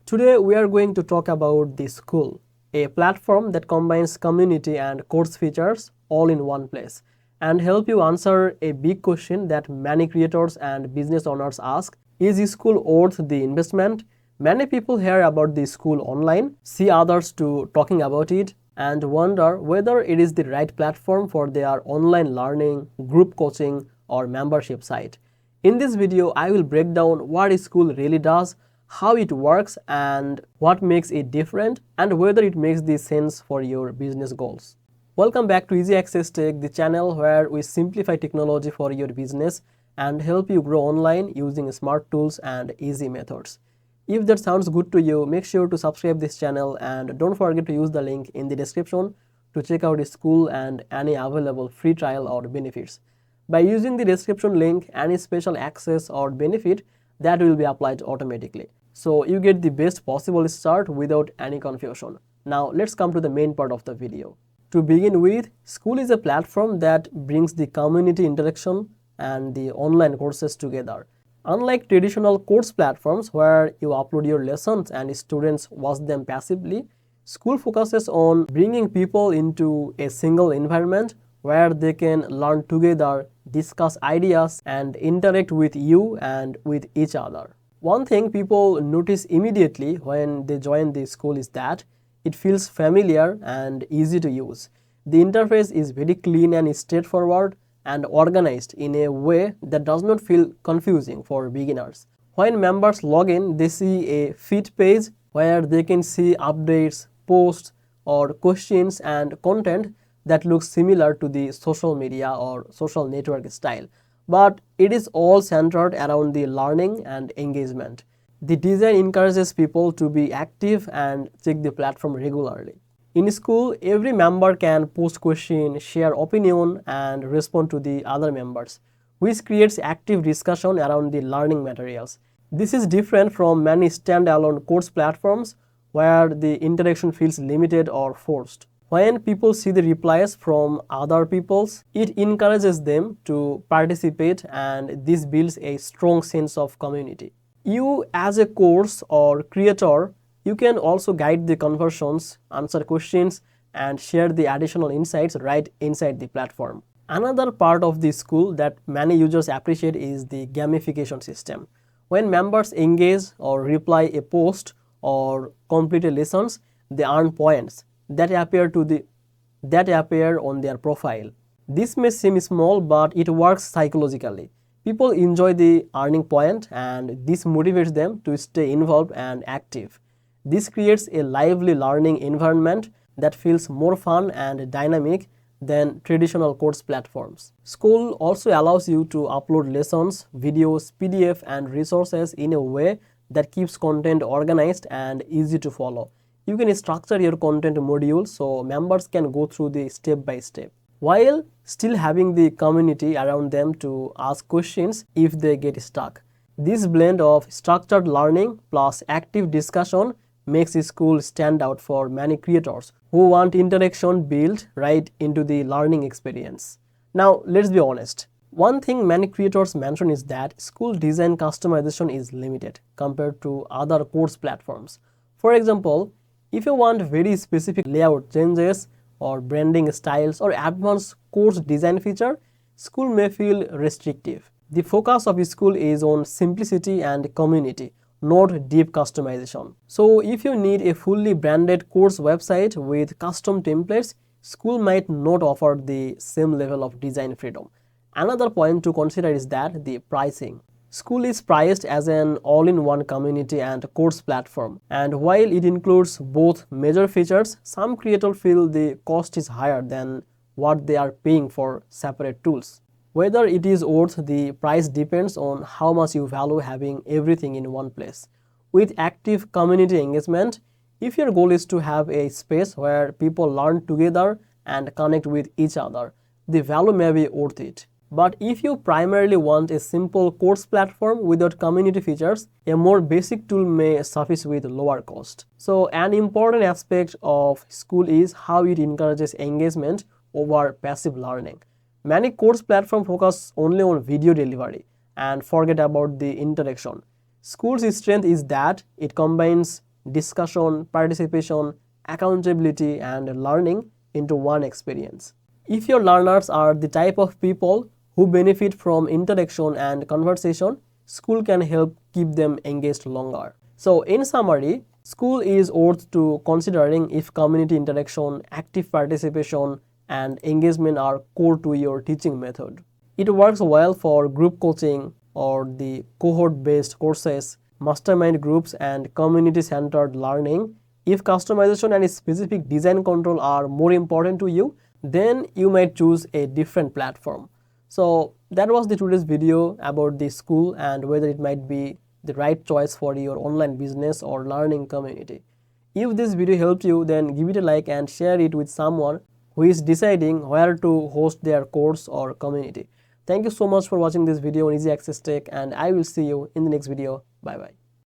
Today we are going to talk about the Skool, a platform that combines community and course features all in one place and help you answer a big question that many creators and business owners ask. Is Skool worth the investment? Many people hear about the Skool online, see others to talking about it, and wonder whether it is the right platform for their online learning, group coaching, or membership site. In this video, I will break down what Skool really does, how it works, and what makes it different, and whether it makes the sense for your business goals. Welcome back to Easy Access Tech, the channel where we simplify technology for your business and help you grow online using smart tools and easy methods. If that sounds good to you, make sure to subscribe this channel and don't forget to use the link in the description to check out Skool and any available free trial or benefits. By using the description link, any special access or benefit that will be applied automatically. So you get the best possible start without any confusion. Now let's come to the main part of the video. To begin with, Skool is a platform that brings the community interaction and the online courses together. Unlike traditional course platforms where you upload your lessons and students watch them passively, Skool focuses on bringing people into a single environment where they can learn together, discuss ideas, and interact with you and with each other. One thing people notice immediately when they join the Skool is that it feels familiar and easy to use. The interface is very clean and straightforward and organized in a way that does not feel confusing for beginners. When members log in, they see a feed page where they can see updates, posts, or questions and content that looks similar to the social media or social network style, but it is all centered around the learning and engagement. The design encourages people to be active and check the platform regularly. In Skool, every member can post questions, share opinion, and respond to the other members, which creates active discussion around the learning materials. This is different from many standalone course platforms where the interaction feels limited or forced. When people see the replies from other people, it encourages them to participate, and this builds a strong sense of community. You as a course or creator, you can also guide the conversations, answer questions, and share the additional insights right inside the platform. Another part of the Skool that many users appreciate is the gamification system. When members engage or reply a post or complete a lessons, they earn points that appear on their profile. This may seem small, but it works psychologically. People enjoy the earning point, and this motivates them to stay involved and active. This creates a lively learning environment that feels more fun and dynamic than traditional course platforms. Skool also allows you to upload lessons, videos, PDF, and resources in a way that keeps content organized and easy to follow. You can structure your content modules so members can go through the step by step, while still having the community around them to ask questions if they get stuck. This blend of structured learning plus active discussion makes Skool stand out for many creators who want interaction built right into the learning experience. Now, let's be honest. One thing many creators mention is that Skool design customization is limited compared to other course platforms. For example, if you want very specific layout changes or branding styles or advanced course design feature, Skool may feel restrictive. The focus of Skool is on simplicity and community, not deep customization. So if you need a fully branded course website with custom templates, Skool might not offer the same level of design freedom. Another point to consider is that the pricing. Skool is priced as an all-in-one community and course platform, and while it includes both major features, some creators feel the cost is higher than what they are paying for separate tools. Whether it is worth the price depends on how much you value having everything in one place. With active community engagement, if your goal is to have a space where people learn together and connect with each other, the value may be worth it. But if you primarily want a simple course platform without community features, a more basic tool may suffice with lower cost. So an important aspect of Skool is how it encourages engagement over passive learning. Many course platforms focus only on video delivery and forget about the interaction. Skool's strength is that it combines discussion, participation, accountability, and learning into one experience. If your learners are the type of people who benefit from interaction and conversation, Skool can help keep them engaged longer. So in summary, Skool is worth to considering if community interaction, active participation, and engagement are core to your teaching method. It works well for group coaching or the cohort-based courses, mastermind groups, and community-centered learning. If customization and specific design control are more important to you, then you might choose a different platform. So that was the today's video about the Skool and whether it might be the right choice for your online business or learning community. If this video helped you, then give it a like and share it with someone who is deciding where to host their course or community. Thank you so much for watching this video on Easy Access Tech, and I will see you in the next video. Bye bye.